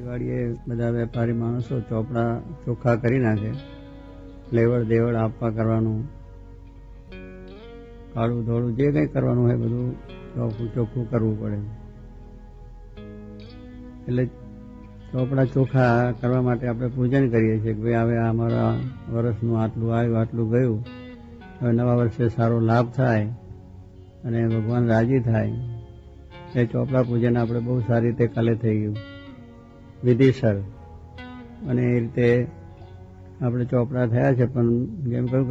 દિવાળીએ બધા વેપારી માણસો ચોપડા ચોખ્ખા કરી નાખે, લેવડ દેવડ આપવા કરવાનું, કાળું ધોળું જે કંઈ કરવાનું હોય બધું ચોખ્ખું કરવું પડે. એટલે ચોપડા ચોખ્ખા કરવા માટે આપણે પૂજન કરીએ છીએ કે ભાઈ હવે અમારા વર્ષનું આટલું આવ્યું આટલું ગયું, હવે નવા વર્ષે સારો લાભ થાય અને ભગવાન રાજી થાય. એ ચોપડા પૂજન આપણે બહુ સારી રીતે કાલે થઈ ગયું વિધિસર, અને એ રીતે આપણે ચોપડા થયા છે. પણ જેમ કહ્યું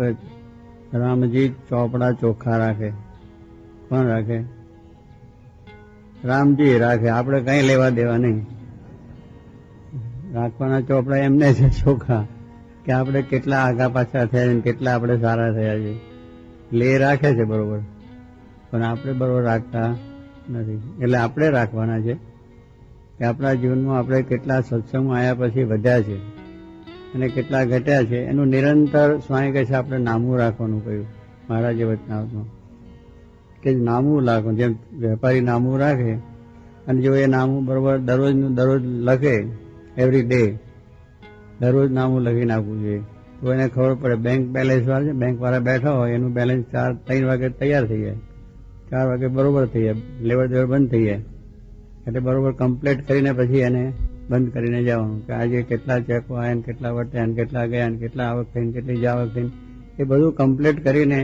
કે રામજી ચોપડા ચોખ્ખા રાખે. કોણ રાખે? રામજી રાખે, આપણે કંઈ લેવા દેવા નહીં. રાખવાના ચોપડા એમને છે ચોખ્ખા, કે આપણે કેટલા આગા પાછા થયા છે, કેટલા આપણે સારા થયા છે. લે રાખે છે બરોબર, પણ આપણે બરોબર રાખતા નથી. એટલે આપણે રાખવાના છે કે આપણા જીવનમાં આપણે કેટલા સત્સંગમાં આવ્યા પછી વધ્યા છે અને કેટલા ઘટ્યા છે, એનું નિરંતર સ્વામી કહે છે આપણે નામું રાખવાનું કહ્યું મહારાજે વચનામૃતમાં, કે નામું રાખવાનું. જેમ વેપારી નામું રાખે અને જો એ નામું બરોબર દરરોજનું દરરોજ લખે, એવરી ડે દરરોજ નામું લખી નાખવું જોઈએ, તો એને ખબર પડે. બેંક બેલેન્સ વાળા છે, બેંક વાળા બેઠા હોય એનું બેલેન્સ 3 વાગે તૈયાર થઈ જાય, 4 વાગે બરોબર થઈ જાય, લેવડ દેવડ બંધ થઈ જાય. એટલે બરોબર કમ્પ્લીટ કરીને પછી એને બંધ કરીને જવાનું કે આજે કેટલા ચેકો આવ્યા, કેટલા વટ્યા, કેટલા ગયા, કેટલા આવક થઈને, કેટલી જાવક થઈને, એ બધું કમ્પ્લીટ કરીને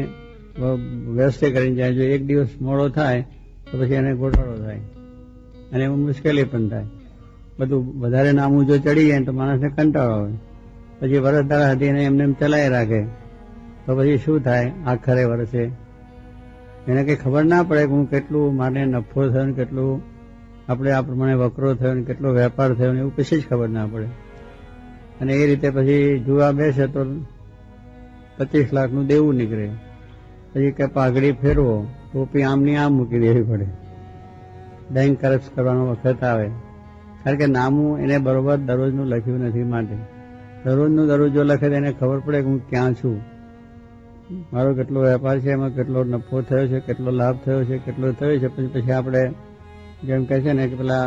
વ્યવસ્થિત કરીને જાય. જો એક દિવસ મોડો થાય તો પછી એને ગોટાળો થાય અને એમાં મુશ્કેલી પણ થાય. બધું વધારે નામું જો ચડી જાય તો માણસને કંટાળો હોય, પછી વરસ દાડા હતી એને એમને એમ ચલાવી રાખે તો પછી શું થાય? આખરે વર્ષે એને કંઈ ખબર ના પડે કે હું કેટલું મારે નફો થયો ને કેટલું આપણે આ પ્રમાણે વકરો થયો ને કેટલો વેપાર થયો ને એવું કશી જ ખબર ના પડે. અને એ રીતે પછી જુવા બેસે તો 25 લાખનું દેવું નીકળે. પછી કે પાઘડી ફેરવો, ટોપી આમની આમ મૂકી દેવી પડે, બેંક કરપ્ટ કરવાનો વખત આવે. કારણ કે નામું એને બરોબર દરરોજનું લખ્યું નથી. માટે દરરોજનું દરરોજ જો લખે તો એને ખબર પડે કે હું ક્યાં છું, મારો કેટલો વેપાર છે, એમાં કેટલો નફો થયો છે, કેટલો લાભ થયો છે, કેટલો થયો છે. પછી આપણે જેમ કહે છે ને કે પેલા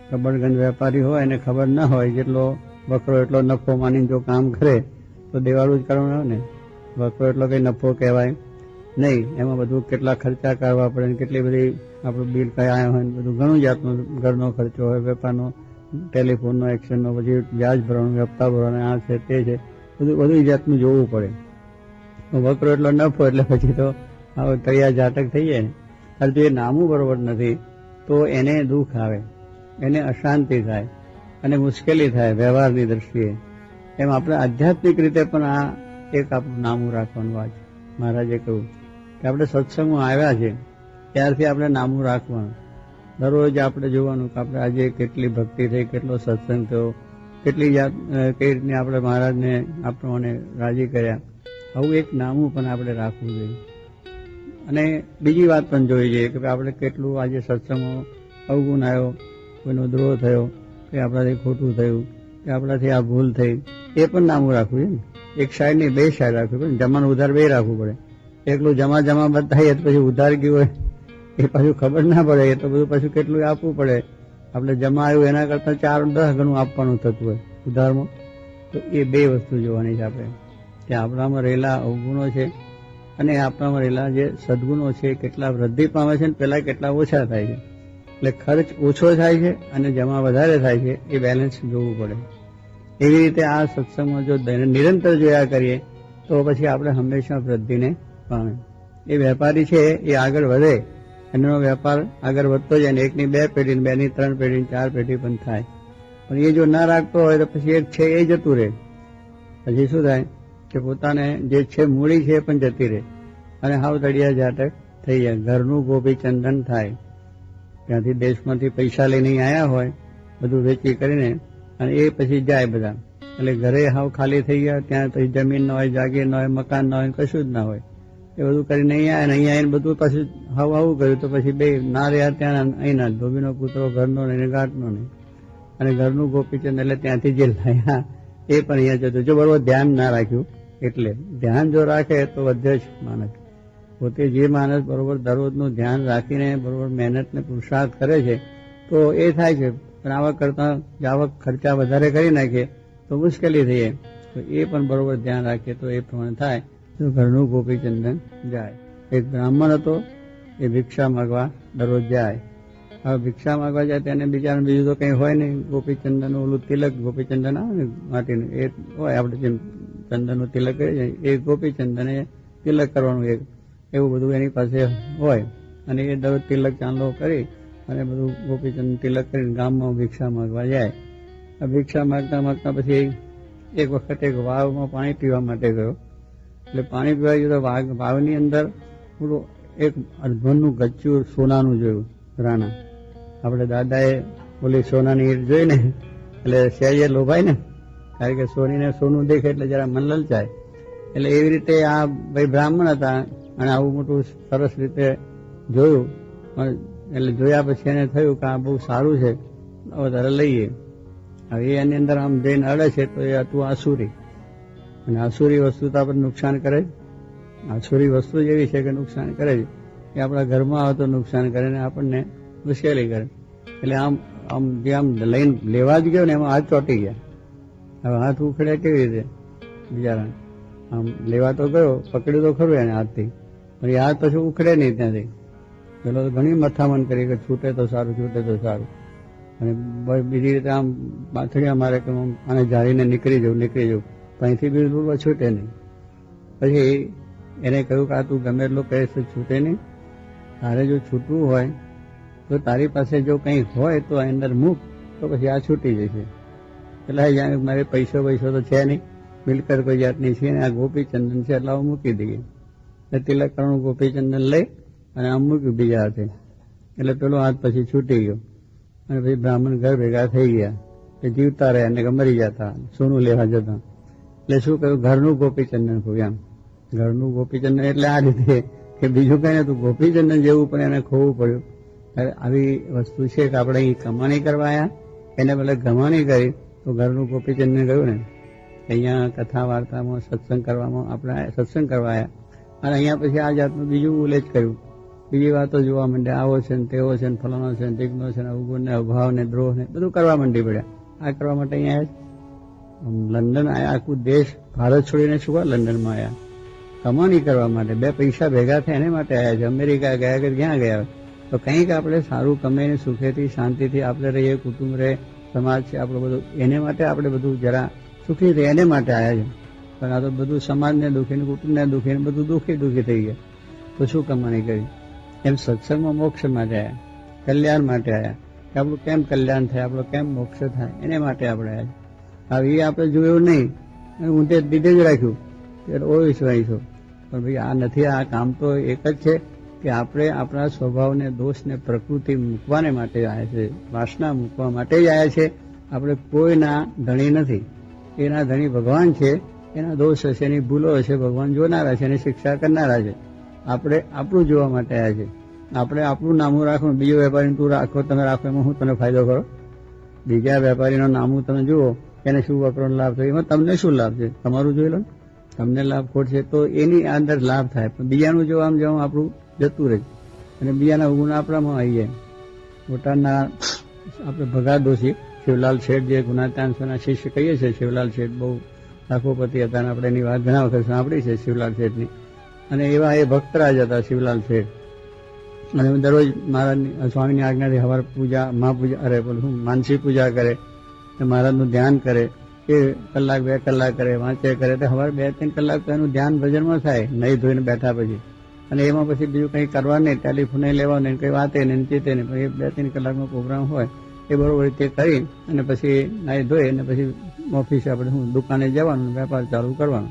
કબરગંજ વેપારી હોય એને ખબર ના હોય, જેટલો વકરો એટલો નફો માનીને જો કામ કરે તો દેવાળું જ કરવાનું ને. વકરો એટલો કંઈ નફો કહેવાય નહીં, એમાં બધું કેટલા ખર્ચા કરવા પડે, કેટલી બધી આપણું બિલ કઈ આવ્યા હોય, બધું ઘણું જાતનો ઘરનો ખર્ચો હોય, વેપારનો, ટેલિફોનનો, એક્શનનો, પછી વ્યાજ ભરવાનું, હપ્તા ભરવાનું, આ છે તે છે, બધું જાતનું જોવું પડે. વકરો એટલો નફો એટલે પછી તો તળિયા ઝાટક થઈ જાય. અને જો એ નામું બરોબર નથી તો એને દુઃખ આવે, એને અશાંતિ થાય અને મુશ્કેલી થાય વ્યવહારની દ્રષ્ટિએ. એમ આપણે આધ્યાત્મિક રીતે પણ આ એક આપણું નામું રાખવાનું વાત છે. મહારાજે કહ્યું કે આપણે સત્સંગમાં આવ્યા છે ત્યારથી આપણે નામું રાખવાનું. દરરોજ આપણે જોવાનું કે આપણે આજે કેટલી ભક્તિ થઈ, કેટલો સત્સંગ થયો, કેટલી કઈ રીતની આપણે મહારાજને આપણને રાજી કર્યા. આવું એક નામું પણ આપણે રાખવું જોઈએ. અને બીજી વાત પણ જોઈ જોઈએ કે આપણે કેટલું આજે સત્સંગમાં અવગુણ આવ્યો, કોઈનો દ્રોહ થયો, કે આપણાથી ખોટું થયું, કે આપણાથી આ ભૂલ થઈ, એ પણ નામું રાખવું છે ને. એક સાઈડ નહીં, 2 સાઈડ રાખવું પડે. જમાનું ઉધાર 2 રાખવું પડે. એકલું જમા બતાવીએ તો પછી ઉધાર ગયું હોય એ પાછું ખબર ના પડે. એ તો બધું પાછું કેટલું આપવું પડે. આપણે જમા આવ્યું એના કરતાં 4-10 ગણું આપવાનું થતું હોય ઉધારમાં. તો એ 2 વસ્તુ જોવાની છે આપણે, કે આપણામાં રહેલા અવગુણો છે અને આપણામાં રહેલા જે સદગુણો છે કેટલા વૃદ્ધિ પામે છે ને પેલા કેટલા ઓછા થાય છે. એટલે ખર્ચ ઓછો થાય છે અને જમા વધારે થાય છે, એ બેલેન્સ જોવું પડે. એવી રીતે આ સત્સંગમાં જો નિરંતર જોયા કરીએ તો પછી આપણે હંમેશા વૃદ્ધિને પામે. એ વેપારી છે એ આગળ વધે, એનો વેપાર આગળ વધતો જાય ને 1ની 2 પેઢી, 2ની 3 પેઢી, 4 પેઢી પણ થાય. પણ એ જો ના રાખતો હોય તો પછી એક છે એ જતું રહે. પછી શું થાય કે પોતાને જે છે મૂડી છે એ પણ જતી રહે અને હાવ તળિયા ઝાટક થઈ જાય. ઘરનું ગોપી ચંદન થાય. ત્યાંથી દેશમાંથી પૈસા લઈને આવ્યા હોય બધું વેચી કરીને, અને એ પછી જાય બધા. એટલે ઘરે હાવ ખાલી થઈ ગયા, ત્યાં પછી જમીન ન હોય, જાગીર ન હોય, મકાન ન હોય, કશું જ ના હોય. એ બધું કરીને અહીંયા આવીને બધું પાછું આવું કર્યું તો પછી 2 ના રહ્યા ત્યાં અહીંના ધોબીનો કૂતરો ઘરનો નહીં, ઘાટનો નહીં. અને ઘરનું ગોપીચંદ એટલે ત્યાંથી જે લાયા એ પણ અહીંયા જતું. જો બરોબર ધ્યાન ના રાખ્યું એટલે. ધ્યાન જો રાખે તો વધે જ માણસ. પોતે જે માણસ બરોબર દરરોજનું ધ્યાન રાખીને બરોબર મહેનત ને પુરુષાર્થ કરે છે તો એ થાય છે. પણ આવક કરતા આવક ખર્ચા વધારે કરી નાખીએ તો મુશ્કેલી થઈએ, તો એ પણ બરોબર ધ્યાન રાખીએ તો એ પ્રમાણે થાય તો ઘરનું ગોપીચંદન જાય. એક બ્રાહ્મણ હતો, એ ભિક્ષા માગવા દરરોજ જાય. હવે ભિક્ષા માગવા જાય તેને બીજાને બીજું તો કંઈ હોય નહીં, ગોપીચંદન ઓલું તિલક ગોપીચંદન આવે ને માટીનું એ હોય, આપણે જેમ ચંદનનું તિલક કરીએ એ ગોપીચંદન એ તિલક કરવાનું એક એવું બધું એની પાસે હોય. અને એ દરરોજ તિલક ચાંદલો કરી અને બધું ગોપીચંદન તિલક કરીને ગામમાં ભિક્ષા માગવા જાય. ભિક્ષા માગતા માગતા પછી એક વખત એક વાવમાં પાણી પીવા માટે ગયો. એટલે પાણી પીવા ગયો તો વાવની અંદર પૂરું એક અર્ધનનું ગચ્ચું સોનાનું જોયું, રાણા. આપણે દાદાએ ઓલી સોનાની ઈંટ જોઈ ને એટલે સહેજે લોભાય ને, કારણ કે સોનીને સોનું દેખે એટલે જરા મન લલચાય. એટલે એવી રીતે આ ભાઈ બ્રાહ્મણ હતા અને આવું મોટું સરસ રીતે જોયું. એટલે જોયા પછી એને થયું કે આ બહુ સારું છે, હવે તારે લઈએ. હવે એની અંદર આમ જઈને અડે છે તો એ હતું આસુરી, અને આસુરી વસ્તુ તો આપણને નુકસાન કરે જ. આસુરી વસ્તુ જ એવી છે કે નુકસાન કરે જ, એ આપણા ઘરમાં આવે તો નુકસાન કરે ને આપણને મુશ્કેલી કરે. એટલે આમ આમ જે આમ લઈને લેવા જ ગયો ને એમાં હાથ ચોંટી ગયા. હવે હાથ ઉખડે કેવી રીતે બિચારા, આમ લેવા તો ગયો, પકડ્યું તો ખરું એને હાથથી, પણ એ હાથ પછી ઉખડે નહીં ત્યાંથી. પેલો તો ઘણી મથામણ કરી કે છૂટે તો સારું, છૂટે તો સારું. અને બીજી રીતે આમ પાથડિયા મારે કે આને જાળીને નીકળી જવું, પણ અહીંથી બિલકુલ છૂટે નહીં. પછી એને કહ્યું કે આ તું ગમે એટલો કહે છે છૂટે નહીં, તારે જો છૂટવું હોય તો તારી પાસે જો કંઈ હોય તો અંદર મૂક, તો પછી આ છૂટી જશે. એટલે મારે પૈસો તો છે નહીં, મિલકત કોઈ જાતની છે ને, આ ગોપીચંદન છે એટલે મૂકી દઈએ. એટલે તિલક કરવાનું ગોપીચંદન લઈ અને આમ મૂક્યું બીજા હાથે. એટલે પેલો હાથ પછી છૂટી ગયો. અને પછી બ્રાહ્મણ ઘર ભેગા થઈ ગયા, કે જીવતા રહ્યા ને કે મરી જતા, સોનું લેવા જતા. એટલે શું કહ્યું, ઘરનું ગોપીચંદન કહ્યું. એમ ઘરનું ગોપીચંદન એટલે આ રીતે કે બીજું કઈ નતું, ગોપીચંદન જેવું પણ એને ખોવું પડ્યું. આવી વસ્તુ છે કે આપણે અહીં કમાણી કરવા આવ્યા, એને પેલા કમાણી કરી તો ઘરનું ગોપીચંદન કહ્યું ને. અહીંયા કથા વાર્તામાં સત્સંગ કરવામાં આપણે સત્સંગ કરવા આવ્યા, અને અહીંયા પછી આ જાતનું બીજું ઉલ્લેખ કર્યું, બીજી વાતો જોવા માંડે, આવો છે ને તેવો છે ને ફલાણો છે ને ટીકનો છે ને અવગુણ ને અભાવ ને દ્રોહ ને બધું કરવા માંડી પડ્યા. આ કરવા માટે અહીંયા લંડન આવ્યા, આખું દેશ ભારત છોડીને શું લંડનમાં આવ્યા, કમાણી કરવા માટે, બે પૈસા ભેગા થાય એને માટે આવ્યા છે. અમેરિકા ગયા કે ક્યાં ગયા, તો કંઈક આપણે સારું કમાઈને સુખેથી શાંતિથી આપણે રહીએ, કુટુંબ રહે, સમાજ છે આપણું બધું, એને માટે આપણે બધું જરા સુખી રહીએ એને માટે આવ્યા છે. પણ આ તો બધું સમાજને દુખીને કુટુંબને દુખીને બધું દુખી થઈ ગયા, તો શું કમાણી કરી. એમ સત્સંગમાં મોક્ષ માટે આવ્યા, કલ્યાણ માટે આવ્યા, કે આપણું કેમ કલ્યાણ થાય, આપણો કેમ મોક્ષ થાય એને માટે આપણે આવ્યા. હવે એ આપણે જોયું નહીં, ઊંધે દીધે જ રાખ્યું એટલે ઓળીશું. પણ ભાઈ આ નથી, આ કામ તો એક જ છે કે આપણે આપણા સ્વભાવને, દોષને, પ્રકૃતિ મૂકવાને માટે આવ્યા છે, વાસના મૂકવા માટે જ આવ્યા છે. આપણે કોઈના ધણી નથી, એના ધણી ભગવાન છે. એના દોષ હશે, એની ભૂલો હશે, ભગવાન જોનારા છે, એની શિક્ષા કરનારા છે. આપણે આપણું જોવા માટે આવ્યા છે. આપણે આપણું નામું રાખવું, બીજો વેપારી તું રાખો, તમે રાખો, એમાં હું તમને ફાયદો કરો. બીજા વેપારીનું નામું તમે જુઓ, એને શું વપરાનો લાભ થયો, એમાં તમને શું લાભ છે, તમારું જોઈ લો. તમને લાભ ખોટ છે તો એની અંદર લાભ થાય, પણ બીજાનું જો આમ જવું આપણું જતું રહે, અને બીજાના ગુણ આપણામાં આવી જાય. બોટાદના આપણે ભગા દોશી શિવલાલ શેઠ, જે ગુણાતાંશના શિષ્ય કહીએ છીએ, શિવલાલ શેઠ બહુ લાખોપતિ હતા, અને આપણે એની વાત ઘણા વખત સાંભળી છે શિવલાલ શેઠની. અને એવા એ ભક્તરાજ હતા શિવલાલ શેઠ. અને દરરોજ મહારાજની સ્વામીની આજ્ઞાથી હવાર પૂજા, મહાપૂજા, અરે બોલું માનસી પૂજા કરે, મહારાજનું ધ્યાન કરે, એ કલાક 2 કલાક કરે, વાંચે કરે, તો સવારે 2-3 કલાક તો એનું ધ્યાન ભજનમાં થાય, નહીં ધોઈને બેઠા પછી. અને એમાં પછી બીજું કંઈ કરવા નહીં, ટેલિફોને લેવા નહીં, કંઈ વાતે નહીં, ચીતે નહીં, પછી 2-3 કલાકનો પ્રોગ્રામ હોય એ બરોબર રીતે કરી અને પછી નાહી ધોઈ અને પછી ઓફિસે આપણે શું દુકાને જવાનું, વેપાર ચાલુ કરવાનો,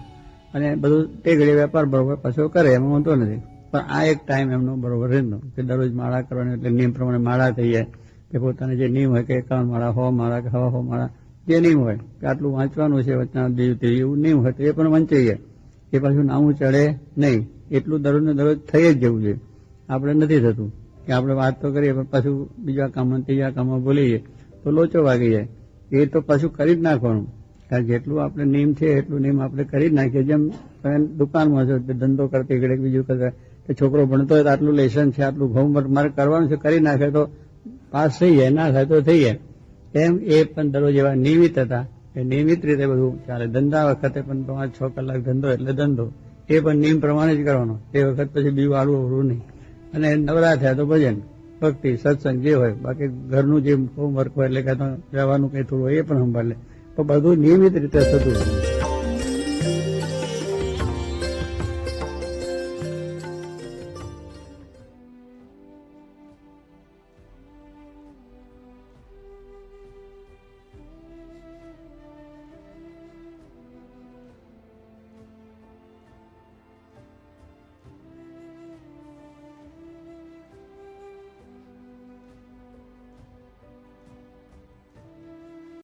અને બધું તે ઘડી વેપાર બરોબર પાછો કરે, એમાં વાંધો નથી. પણ આ એક ટાઈમ એમનો બરોબર રહેનો કે દરરોજ માળા કરવાની, એટલે નિયમ પ્રમાણે માળા થઈ જાય, કે પોતાને જે નિયમ હોય કે 51 માળા, 100 માળા કે 100 માળા જે નિયમ હોય કે આટલું વાંચવાનું છે, વચના બીજું તે એવું નિયમ હોય તો એ પણ વંચાઈ જાય, એ પાછું નામું ચડે નહીં. એટલું દરરોજને દરરોજ થઈ જ જવું જોઈએ. આપણે નથી થતું કે આપણે વાત તો કરીએ પણ પાછું બીજા કામમાં ત્રીજા કામમાં બોલીએ તો લોચો વાગી જાય. એ તો પાછું કરી જ નાખવાનું, કારણ જેટલું આપણે નિયમ છે એટલું નિયમ આપણે કરી જ નાખીએ. જેમ તમે દુકાનમાં છો, ધંધો કરતી ઘડે બીજું કરતા, કે છોકરો ભણતો હોય તો આટલું લેસન છે, આટલું હોમવર્ક મારે કરવાનું છે, કરી નાખે તો પાસ થઈ જાય, ના થાય તો થઈ જાય. તેમ એ પણ દરરોજ એવા નિયમિત હતા એ નિયમિત રીતે બધું ચાલે. ધંધા વખતે પણ 5-6 કલાક ધંધો એટલે ધંધો, એ પણ નિયમ પ્રમાણે જ કરવાનો. એ વખત પછી બીજું આડું અવળું નહીં. અને નવરા થયા તો ભજન, ભક્તિ, સત્સંગ જે હોય, બાકી ઘરનું જે હોમવર્ક હોય એટલે કે રહેવાનું કંઈ થોડું હોય એ પણ સંભાળે, તો બધું નિયમિત રીતે થતું હોય.